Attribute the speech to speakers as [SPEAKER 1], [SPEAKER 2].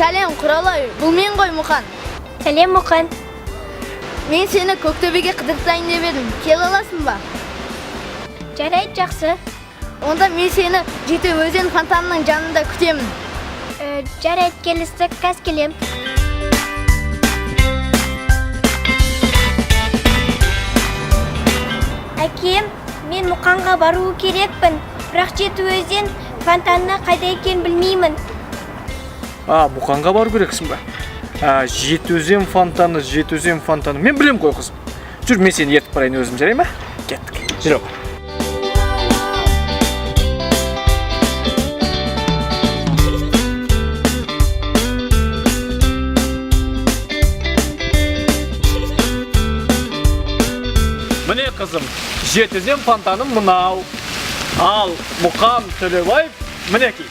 [SPEAKER 1] Сәлем, Құралай, бұл мен ғой Мұқан.
[SPEAKER 2] Сәлем, Мұқан.
[SPEAKER 1] Мен сені Көктөбеге қыдыртайын деп едім. Келе аласың ба?
[SPEAKER 2] Жарайды, жақсы.
[SPEAKER 1] Онда мен сені Жеті өзен фонтанының жанында күтемін.
[SPEAKER 2] Жарайды, келістік, қас келем. Әкем, мен Мұқанға баруы керекпін. Бірақ Жеті өзен фонтанына қайда екен білмеймін.
[SPEAKER 3] Мұқанға бару керексің ба? Жеті өзен фонтаны. Мен білем қой қызым. Жүр, мен сені ертіп барайын өзім, жарай ма? Кеттік, жүр. Міне қызым, Жеті өзен фонтаны мынау. Ал Мұқан Төлебаев мінекей.